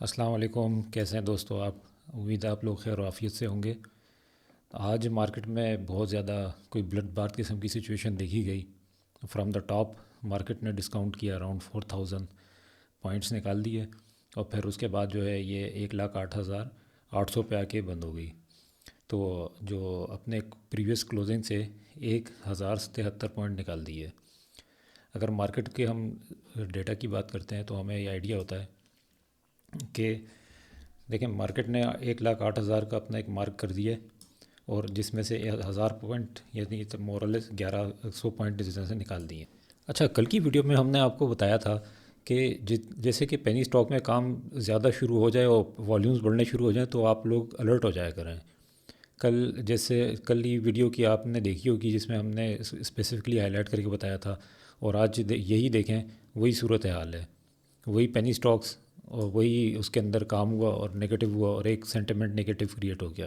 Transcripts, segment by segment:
अस्सलाम वालेकुम। कैसे हैं दोस्तों आप? उम्मीद है आप लोग खैर और आफियत से होंगे। आज मार्केट में बहुत ज़्यादा कोई ब्लड बाथ किस्म की सिचुएशन देखी गई। फ्रॉम द टॉप मार्केट ने डिस्काउंट किया, अराउंड 4000 पॉइंट्स निकाल दिए और फिर उसके बाद जो है ये 1,08,800 पे आके बंद हो गई। तो जो अपने प्रीवियस क्लोजिंग से 1,073 पॉइंट निकाल दिए। अगर मार्केट के हम डेटा की बात करते हैं तो हमें ये आइडिया होता है कि देखिए मार्केट ने 1,08,000 का अपना एक मार्क कर दिया है और जिसमें से 1,000 पॉइंट यानी मोरलेस 1,100 पॉइंट से निकाल दिए। अच्छा, कल की वीडियो में हमने आपको बताया था कि जैसे कि पेनी स्टॉक में काम ज़्यादा शुरू हो जाए और वॉल्यूम्स बढ़ने शुरू हो जाए तो आप लोग अलर्ट हो जाया करें। कल ही वीडियो की आपने देखी होगी जिसमें हमने स्पेसिफिकली हाईलाइट करके बताया था और आज यही देखें, वही सूरत हाल है। वही पेनी स्टॉक्स और वही उसके अंदर काम हुआ और नेगेटिव हुआ और एक सेंटिमेंट नेगेटिव क्रिएट हो गया।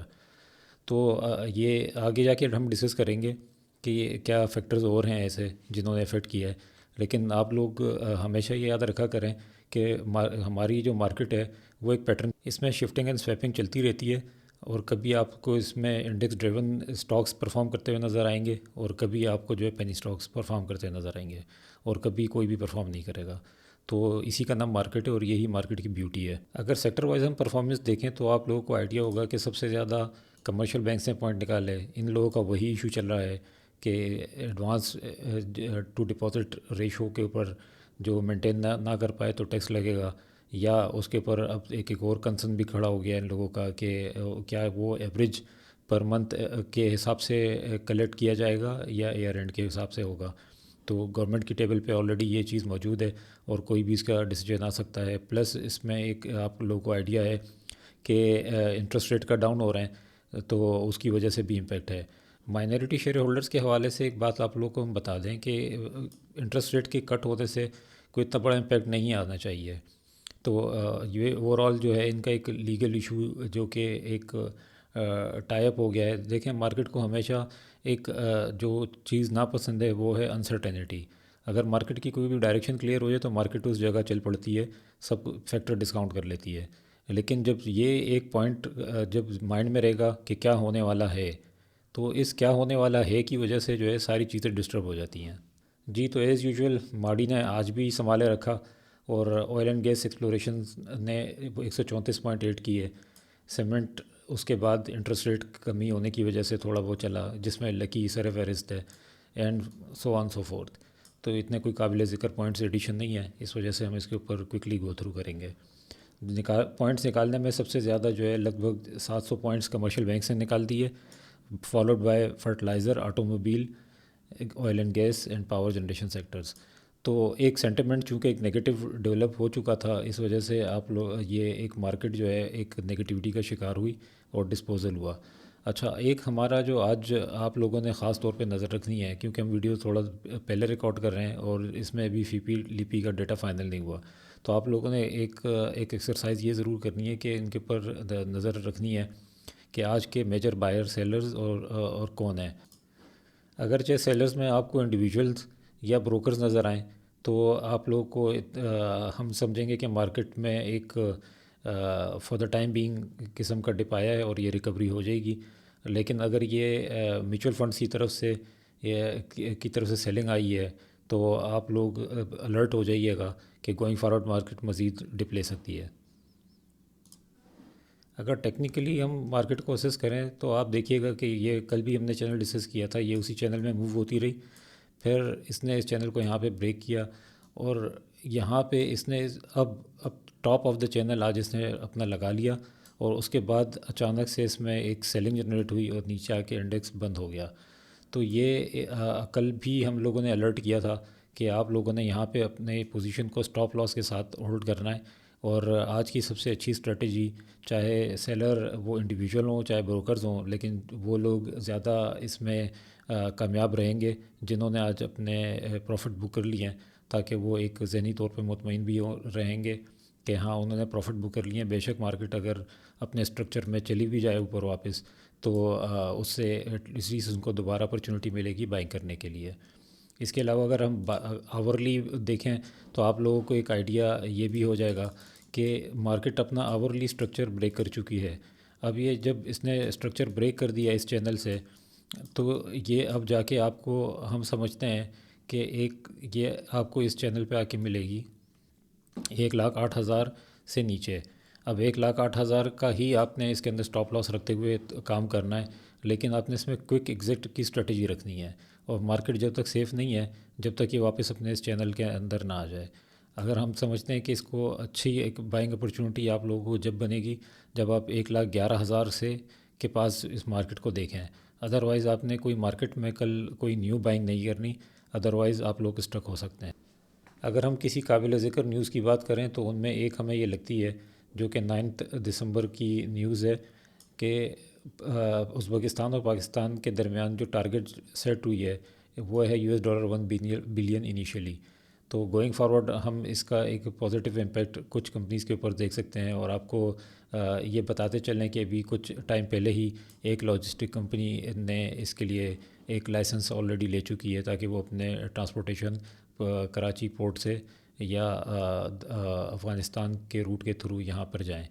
तो ये आगे जाके हम डिस्कस करेंगे कि ये क्या फैक्टर्स और हैं ऐसे जिन्होंने इफ़ेक्ट किया है। लेकिन आप लोग हमेशा ये याद रखा करें कि हमारी जो मार्केट है वो एक पैटर्न, इसमें शिफ्टिंग एंड स्वैपिंग चलती रहती है और कभी आपको इसमें इंडेक्स ड्रिवन स्टॉक्स परफॉर्म करते हुए नज़र आएंगे और कभी आपको जो है पेनी स्टॉक्स परफॉर्म करते हुए नज़र आएंगे और कभी कोई भी परफॉर्म नहीं करेगा। तो इसी का नाम मार्केट है और यही मार्केट की ब्यूटी है। अगर सेक्टर वाइज हम परफॉर्मेंस देखें तो आप लोगों को आइडिया होगा कि सबसे ज़्यादा कमर्शियल बैंक से पॉइंट निकाले। इन लोगों का वही इशू चल रहा है कि एडवांस टू डिपॉजिट रेशो के ऊपर जो मेंटेन ना कर पाए तो टैक्स लगेगा, या उसके ऊपर अब एक और कंसर्न भी खड़ा हो गया इन लोगों का कि क्या वो एवरेज पर मंथ के हिसाब से कलेक्ट किया जाएगा या ईयर एंड के हिसाब से होगा। तो गवर्नमेंट की टेबल पे ऑलरेडी ये चीज़ मौजूद है और कोई भी इसका डिसीजन आ सकता है। प्लस इसमें एक आप लोगों को आइडिया है कि इंटरेस्ट रेट का डाउन हो रहे हैं तो उसकी वजह से भी इम्पेक्ट है। माइनॉरिटी शेयर होल्डर्स के हवाले से एक बात आप लोगों को हम बता दें कि इंटरेस्ट रेट के कट होने से कोई इतना बड़ा इम्पेक्ट नहीं आना चाहिए। तो ये ओवरऑल जो है इनका एक लीगल इशू जो कि एक टाइप हो गया है। देखें मार्केट को हमेशा एक जो चीज़ नापसंद है वो है अनसर्टेनिटी। अगर मार्केट की कोई भी डायरेक्शन क्लियर हो जाए तो मार्केट उस जगह चल पड़ती है, सब फैक्टर डिस्काउंट कर लेती है। लेकिन जब ये एक पॉइंट जब माइंड में रहेगा कि क्या होने वाला है, तो इस क्या होने वाला है की वजह से जो है सारी चीज़ें डिस्टर्ब हो जाती हैं। जी, तो एज़ यूजुअल मार्डी ने आज भी संभाले रखा और ऑयल एंड गैस एक्सप्लोरेशन ने 134.8 की है। सीमेंट उसके बाद इंटरेस्ट रेट कमी होने की वजह से थोड़ा वो चला जिसमें लकी सर फेरिस्त है and so on so fourth. तो इतने कोई काबिल ज़िक्र पॉइंट्स एडिशन नहीं है, इस वजह से हम इसके ऊपर क्विकली गो थ्रू करेंगे। पॉइंट्स निकालने में सबसे ज़्यादा जो है लगभग 700 पॉइंट्स कमर्शियल बैंक से निकाल दिए, followed by fertiliser, automobile, oil and gas and power generation sectors. तो एक सेंटिमेंट चूँकि एक नेगेटिव डेवलप हो चुका था, इस वजह से आप लोग ये एक मार्केट जो है एक नेगेटिविटी का शिकार हुई और डिस्पोजल हुआ। अच्छा, एक हमारा जो आज आप लोगों ने ख़ास तौर पे नज़र रखनी है क्योंकि हम वीडियो थोड़ा पहले रिकॉर्ड कर रहे हैं और इसमें अभी फीपी लिपि का डेटा फाइनल नहीं हुआ। तो आप लोगों ने एक एक एक्सरसाइज ये ज़रूर करनी है कि इनके ऊपर नज़र रखनी है कि आज के मेजर बायर सेलर्स और कौन है। अगरचे सेलर्स में आपको इंडिविजुअल्स या ब्रोकर्स नज़र आएँ तो आप लोगों को हम समझेंगे कि मार्केट में एक फॉर द टाइम बीइंग किस्म का डिप आया है और ये रिकवरी हो जाएगी। लेकिन अगर ये म्यूचुअल फंड्स की तरफ से की तरफ से सेलिंग आई है तो आप लोग अलर्ट हो जाइएगा कि गोइंग फॉरवर्ड मार्केट मज़ीद डिप ले सकती है। अगर टेक्निकली हम मार्केट को असेस करें तो आप देखिएगा कि ये कल भी हमने चैनल डिस्कस किया था, ये उसी चैनल में मूव होती रही। फिर इसने इस चैनल को यहाँ पे ब्रेक किया और यहाँ पे इसने अब टॉप ऑफ द चैनल आज इसने अपना लगा लिया और उसके बाद अचानक से इसमें एक सेलिंग जनरेट हुई और नीचे आके इंडेक्स बंद हो गया। तो ये कल भी हम लोगों ने अलर्ट किया था कि आप लोगों ने यहाँ पे अपने पोजीशन को स्टॉप लॉस के साथ होल्ड करना है। और आज की सबसे अच्छी स्ट्रेटजी, चाहे सेलर वो इंडिविजुअल हों चाहे ब्रोकर्स हों, लेकिन वो लोग ज़्यादा इसमें कामयाब रहेंगे जिन्होंने आज अपने प्रॉफिट बुक कर लिए हैं, ताकि वो एक ज़हनी तौर पे मुतमईन भी रहेंगे कि हाँ उन्होंने प्रॉफिट बुक कर लिए हैं। बेशक मार्केट अगर अपने स्ट्रक्चर में चली भी जाए ऊपर वापस तो उससे एटलीस्ट उनको दोबारा अपॉर्चुनिटी मिलेगी बाइंग करने के लिए। इसके अलावा अगर हम आवरली देखें तो आप लोगों को एक आइडिया ये भी हो जाएगा कि मार्केट अपना आवरली स्ट्रक्चर ब्रेक कर चुकी है। अब ये जब इसने स्ट्रक्चर ब्रेक कर दिया इस चैनल से, तो ये अब जाके आपको हम समझते हैं कि एक ये आपको इस चैनल पे आके मिलेगी 1,08,000 से नीचे। अब 1,08,000 का ही आपने इसके अंदर स्टॉप लॉस रखते हुए काम करना है, लेकिन आपने इसमें क्विक एग्जिट की स्ट्रेटजी रखनी है। और मार्केट जब तक सेफ़ नहीं है, जब तक ये वापस अपने इस चैनल के अंदर ना आ जाए। अगर हम समझते हैं कि इसको अच्छी एक बाइंग अपॉर्चुनिटी आप लोगों को जब बनेगी, जब आप 1,11,000 से के पास इस मार्केट को देखें। अदरवाइज़ आपने कोई मार्केट में कल कोई न्यू बाइंग नहीं करनी, अदरवाइज़ आप लोग स्टक हो सकते हैं। अगर हम किसी काबिल ज़िक्र न्यूज़ की बात करें तो उनमें एक हमें ये लगती है, जो कि 9 दिसंबर की न्यूज़ है कि उज़्बेकिस्तान और पाकिस्तान के दरमियान जो टारगेट सेट हुई है वो है $1 बिलियन इनिशियली। तो गोइंग फॉरवर्ड हम इसका एक पॉजिटिव इम्पैक्ट कुछ कंपनीज़ के ऊपर देख सकते हैं। और आपको ये बताते चलें कि अभी कुछ टाइम पहले ही एक लॉजिस्टिक कंपनी ने इसके लिए एक लाइसेंस ऑलरेडी ले चुकी है, ताकि वो अपने ट्रांसपोर्टेशन कराची पोर्ट से या अफ़गानिस्तान के रूट के थ्रू यहाँ पर जाएं।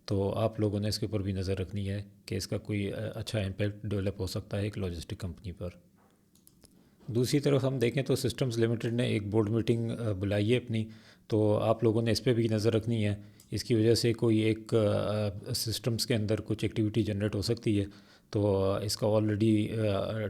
तो आप लोगों ने इसके ऊपर भी नज़र रखनी है कि इसका कोई अच्छा इम्पैक्ट डेवलप हो सकता है एक लॉजिस्टिक कंपनी पर। दूसरी तरफ हम देखें तो सिस्टम्स लिमिटेड ने एक बोर्ड मीटिंग बुलाई है अपनी, तो आप लोगों ने इस पर भी नज़र रखनी है। इसकी वजह से कोई एक सिस्टम्स के अंदर कुछ एक्टिविटी जनरेट हो सकती है। तो इसका ऑलरेडी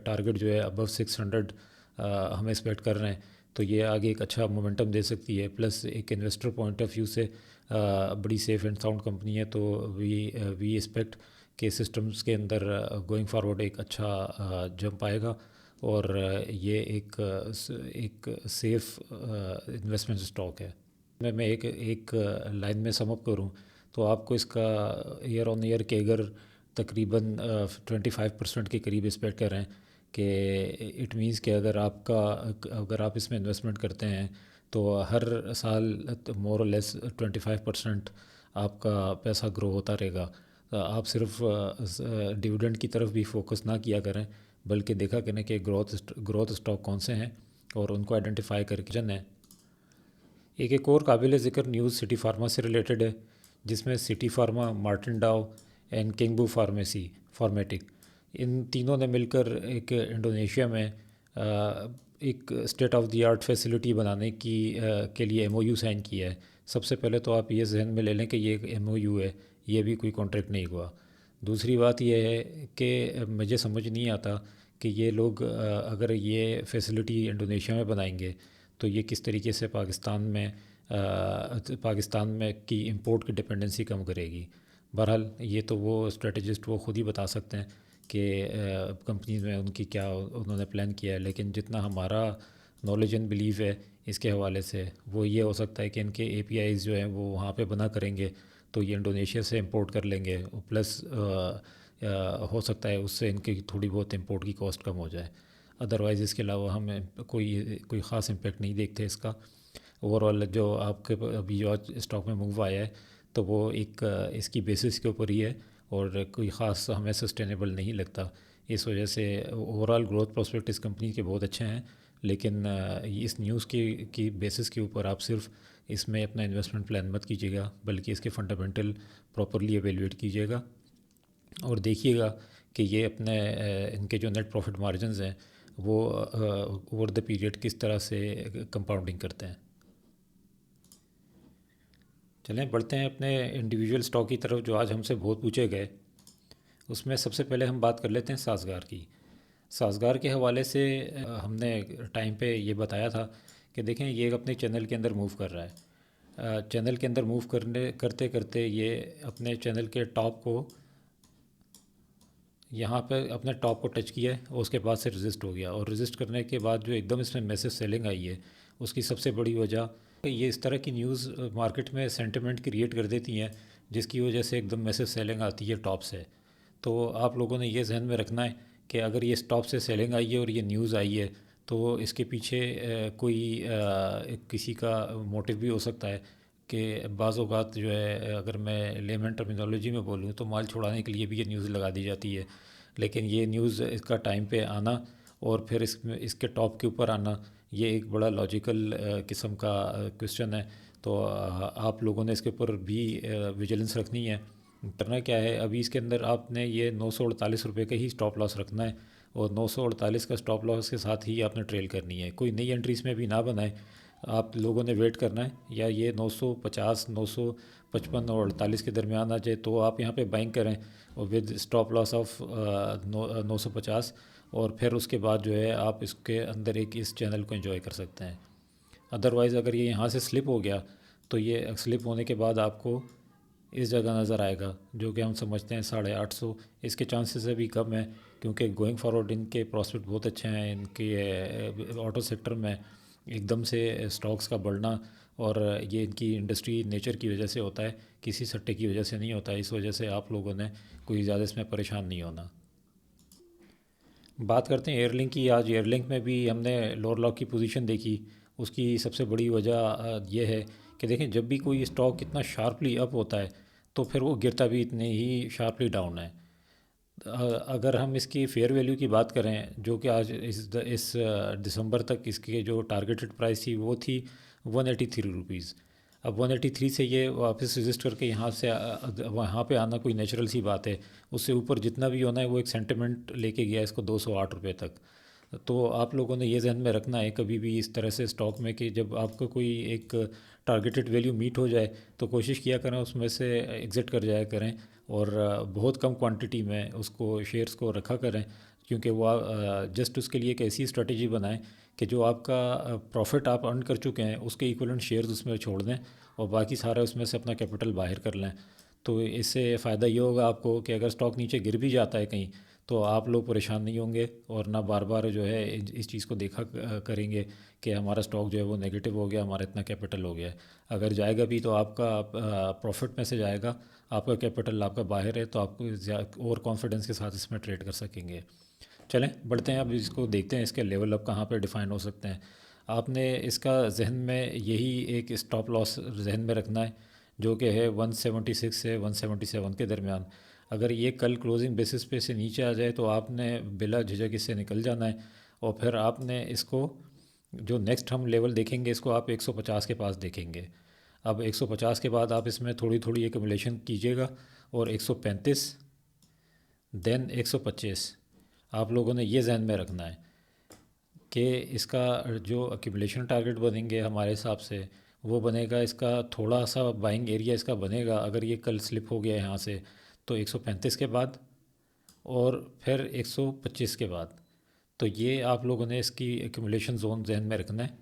टारगेट जो है अबव 600 हम एक्सपेक्ट कर रहे हैं। तो ये आगे एक अच्छा मोमेंटम दे सकती है। प्लस एक इन्वेस्टर पॉइंट ऑफ व्यू से बड़ी सेफ़ एंड साउंड कंपनी है। तो वी एक्सपेक्ट के सिस्टम्स के अंदर गोइंग फॉरवर्ड एक अच्छा जंप आएगा। और ये एक सेफ़ इन्वेस्टमेंट स्टॉक है। मैं एक लाइन में समअप करूँ तो आपको इसका ईयर ऑन ईयर केगर तकरीबन 25% के करीब एक्सपेक्ट कर रहे हैं। कि इट मीन्स कि अगर आप इसमें इन्वेस्टमेंट करते हैं तो हर साल मोर और लेस 25% आपका पैसा ग्रो होता रहेगा। आप सिर्फ डिविडेंड की तरफ भी फोकस ना किया करें, बल्कि देखा करें कि ग्रोथ स्टॉक कौन से हैं और उनको आइडेंटिफाई करके जन है। एक और काबिल ज़िक्र न्यूज़ सिटी फार्मा से रिलेटेड है, जिसमें सिटी फार्मा, मार्टिन डाउ एंड किंगबू फार्मेटिक, इन तीनों ने मिलकर एक इंडोनेशिया में एक state of the art facility बनाने के लिए एमओयू साइन किया है। सबसे पहले तो आप ये जहन में ले लें कि ये एक एमओयू है, ये भी कोई कॉन्ट्रैक्ट नहीं हुआ। दूसरी बात यह है कि मुझे समझ नहीं आता कि ये लोग अगर ये फैसिलिटी इंडोनेशिया में बनाएंगे तो ये किस तरीके से पाकिस्तान में की इंपोर्ट की डिपेंडेंसी कम करेगी। बहरहाल ये तो वो स्ट्रेटजिस्ट वो ख़ुद ही बता सकते हैं कि कंपनीज में उनकी क्या उन्होंने प्लान किया है। लेकिन जितना हमारा नॉलेज एंड बिलीव है इसके हवाले से, वो ये हो सकता है कि इनके एपीआईज़ जो हैं वो वहाँ पे बना करेंगे, तो ये इंडोनेशिया से इंपोर्ट कर लेंगे। प्लस हो सकता है उससे इनकी थोड़ी बहुत इंपोर्ट की कॉस्ट कम हो जाए। अदरवाइज़ इसके अलावा हमें कोई ख़ास इम्पेक्ट नहीं देखते इसका। ओवरऑल जो आपके अभी जो आज स्टॉक में मूव आया है तो वो एक इसकी बेसिस के ऊपर ही है और कोई ख़ास हमें सस्टेनेबल नहीं लगता। इस वजह से ओवरऑल ग्रोथ प्रोस्पेक्ट इस कंपनी के बहुत अच्छे हैं। लेकिन इस न्यूज़ की बेसिस के ऊपर आप सिर्फ इसमें अपना इन्वेस्टमेंट प्लान मत कीजिएगा, बल्कि इसके फंडामेंटल प्रॉपरली एवेलुएट कीजिएगा और देखिएगा कि ये अपने इनके जो नेट प्रॉफिट मार्जिन्स हैं वो ओवर द पीरियड किस तरह से कंपाउंडिंग करते हैं। चलें बढ़ते हैं अपने इंडिविजुअल स्टॉक की तरफ जो आज हमसे बहुत पूछे गए। उसमें सबसे पहले हम बात कर लेते हैं साज़गार की। साज़गार के हवाले से हमने टाइम पे ये बताया था कि देखें ये अपने चैनल के अंदर मूव कर रहा है। चैनल के अंदर मूव करते करते ये अपने चैनल के टॉप को यहाँ पे अपने टॉप को टच किया है और उसके बाद से रेजिस्ट हो गया। और रेजिस्ट करने के बाद जो एकदम इसमें मैसेज सेलिंग आई है, उसकी सबसे बड़ी वजह ये इस तरह की न्यूज़ मार्केट में सेंटिमेंट क्रिएट कर देती हैं, जिसकी वजह से एकदम मैसेज सेलिंग आती है टॉप से। तो आप लोगों ने ये जहन में रखना है कि अगर ये टॉप से सेलिंग आई है और ये न्यूज़ आई है तो इसके पीछे किसी का मोटिव भी हो सकता है कि बाज़ औक़ात जो है, अगर मैं लेमन टर्मिनोलॉजी में बोलूँ तो माल छुड़ाने के लिए भी ये न्यूज़ लगा दी जाती है। लेकिन ये न्यूज़ इसका टाइम पे आना और फिर इसके टॉप के ऊपर आना, ये एक बड़ा लॉजिकल किस्म का क्वेश्चन है। तो आप लोगों ने इसके ऊपर भी विजिलेंस रखनी है। करना क्या है, अभी इसके अंदर आपने ये 948 रुपये का ही स्टॉप लॉस रखना है, और 948 का स्टॉप लॉस के साथ ही आपने ट्रेल करनी है। कोई नई एंट्री इसमें भी ना बनाए, आप लोगों ने वेट करना है, या ये 950, 955 और 48 के दरमियान आ जाए तो आप यहाँ पे बाइंग करें, और विद स्टॉप लॉस ऑफ 950, और फिर उसके बाद जो है आप इसके अंदर एक इस चैनल को एंजॉय कर सकते हैं। अदरवाइज़ अगर ये यहाँ से स्लिप हो गया तो ये स्लिप होने के बाद आपको इस जगह नज़र आएगा, जो कि हम समझते हैं 850। इसके चांसेस अभी कम है, क्योंकि गोइंग फॉरवर्ड इनके प्रॉस्पेक्ट बहुत अच्छे हैं। इनके ऑटो सेक्टर में एकदम से स्टॉक्स का बढ़ना, और ये इनकी इंडस्ट्री नेचर की वजह से होता है, किसी सट्टे की वजह से नहीं होता है। इस वजह से आप लोगों ने कोई ज़्यादा इसमें परेशान नहीं होना। बात करते हैं एयरलिंक की। आज एयरलिंक में भी हमने लोअर लॉक की पोजीशन देखी। उसकी सबसे बड़ी वजह यह है कि देखें, जब भी कोई स्टॉक इतना शार्पली अप होता है तो फिर वो गिरता भी इतने ही शार्पली डाउन है। अगर हम इसकी फेयर वैल्यू की बात करें, जो कि आज इस दिसंबर तक इसकी जो टारगेटेड प्राइस थी वो थी 183 रुपीज़। अब 183 से ये वापस रजिस्ट करके यहाँ से वहाँ पे आना कोई नेचुरल सी बात है। उससे ऊपर जितना भी होना है वो एक सेंटिमेंट लेके गया इसको 208 रुपये तक। तो आप लोगों ने ये जहन में रखना है कभी भी इस तरह से स्टॉक में, कि जब आपका कोई एक टारगेटेड वैल्यू मीट हो जाए तो कोशिश किया करें उसमें से एग्ज़िट कर जाया करें, और बहुत कम क्वांटिटी में उसको शेयर्स को रखा करें, क्योंकि वो जस्ट उसके लिए एक ऐसी स्ट्रेटजी बनाएं कि जो आपका प्रॉफिट आप अर्न कर चुके हैं उसके इक्वलेंट शेयर्स उसमें छोड़ दें, और बाकी सारा उसमें से अपना कैपिटल बाहर कर लें। तो इससे फ़ायदा ये होगा आपको कि अगर स्टॉक नीचे गिर भी जाता है कहीं, तो आप लोग परेशान नहीं होंगे, और ना बार बार जो है इस चीज़ को देखा करेंगे कि हमारा स्टॉक जो है वो नेगेटिव हो गया, हमारा इतना कैपिटल हो गया है। अगर जाएगा भी तो आपका प्रॉफिट में से जाएगा, आपका कैपिटल आपका बाहर है, तो आप और कॉन्फिडेंस के साथ इसमें ट्रेड कर सकेंगे। चलें बढ़ते हैं, अब इसको देखते हैं इसके लेवल अब कहाँ पे डिफ़ाइन हो सकते हैं। आपने इसका जहन में यही एक स्टॉप लॉस जहन में रखना है, जो कि है 176 से 177 के दरमियान। अगर ये कल क्लोजिंग बेसिस पे से नीचे आ जाए तो आपने बिला झिझक इससे निकल जाना है, और फिर आपने इसको जो नेक्स्ट हम लेवल देखेंगे इसको आप 150 के पास देखेंगे। अब 150 के बाद आप इसमें थोड़ी थोड़ी एकमुलेशन कीजिएगा, और 135 देन 125 आप लोगों ने ये जहन में रखना है कि इसका जो एक्यूमुलेशन टारगेट बनेंगे हमारे हिसाब से वो बनेगा, इसका थोड़ा सा बाइंग एरिया इसका बनेगा अगर ये कल स्लिप हो गया यहाँ से, तो 135 के बाद और फिर 125 के बाद। तो ये आप लोगों ने इसकी एक्यूमुलेशन जोन जहन में रखना है,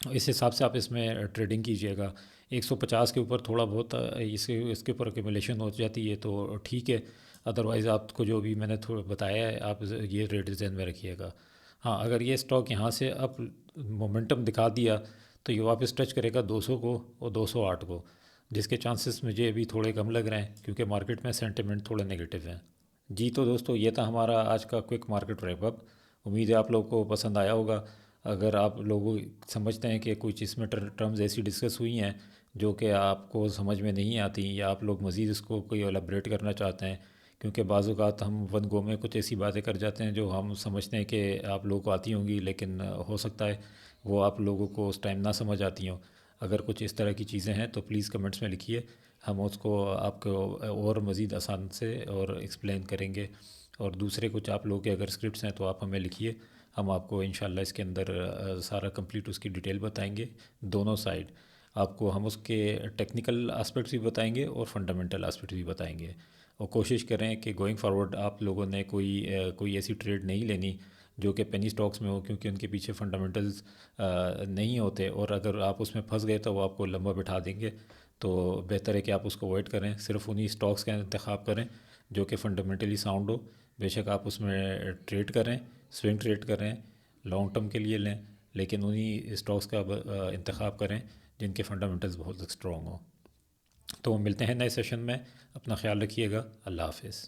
इस हिसाब से आप इसमें ट्रेडिंग कीजिएगा। 150 के ऊपर थोड़ा बहुत इसके ऊपर एक्यूमुलेशन हो जाती है तो ठीक है, अदरवाइज़ आपको जो भी मैंने थोड़ा बताया है आप ये रेट जहन में रखिएगा। हाँ, अगर ये स्टॉक यहाँ से अब मोमेंटम दिखा दिया तो ये वापस टच करेगा 200 को और 208 को, जिसके चांसेस मुझे अभी थोड़े कम लग रहे हैं क्योंकि मार्केट में सेंटिमेंट थोड़े नेगेटिव हैं। जी तो दोस्तों, ये था हमारा आज का क्विक मार्केट रैप अप। उम्मीद है आप लोगों को पसंद आया होगा। अगर आप लोग समझते हैं कि कुछ इसमें टर्म्स ऐसी डिस्कस हुई हैं जो कि आपको समझ में नहीं आती, या आप लोग मज़ीद इसको कोई एलाबरेट करना चाहते हैं, क्योंकि बाज़ औक़ात हम वन गो में कुछ ऐसी बातें कर जाते हैं जो हम समझते हैं कि आप लोगों को आती होंगी, लेकिन हो सकता है वो आप लोगों को उस टाइम ना समझ आती हों। अगर कुछ इस तरह की चीज़ें हैं तो प्लीज़ कमेंट्स में लिखिए, हम उसको आपको और मज़ीद आसान से और एक्सप्लेन करेंगे। और दूसरे कुछ आप लोगों के अगर स्क्रिप्ट्स हैं तो आप हमें लिखिए, हम आपको इंशाल्लाह इसके अंदर सारा कंप्लीट उसकी डिटेल बताएंगे, दोनों साइड। आपको हम उसके टेक्निकल एस्पेक्ट्स भी बताएंगे और फंडामेंटल एस्पेक्ट्स भी बताएंगे, और कोशिश करें कि गोइंग फॉरवर्ड आप लोगों ने कोई ऐसी ट्रेड नहीं लेनी जो कि पेनी स्टॉक्स में हो, क्योंकि उनके पीछे फंडामेंटल्स नहीं होते, और अगर आप उसमें फंस गए तो वो आपको लंबा बिठा देंगे। तो बेहतर है कि आप उसको अवॉइड करें, सिर्फ उन्हीं स्टॉक्स का इंतखाब करें जो कि फ़ंडामेंटली साउंड हो। बेशक आप उसमें ट्रेड करें, स्विंग ट्रेड करें, लॉन्ग टर्म के लिए लें, लेकिन उन्हीं स्टॉक्स का इंतखाब करें जिनके फंडामेंटल्स बहुत स्ट्रॉन्ग हों। तो मिलते हैं नए सेशन में, अपना ख्याल रखिएगा। अल्लाह हाफ़िज़।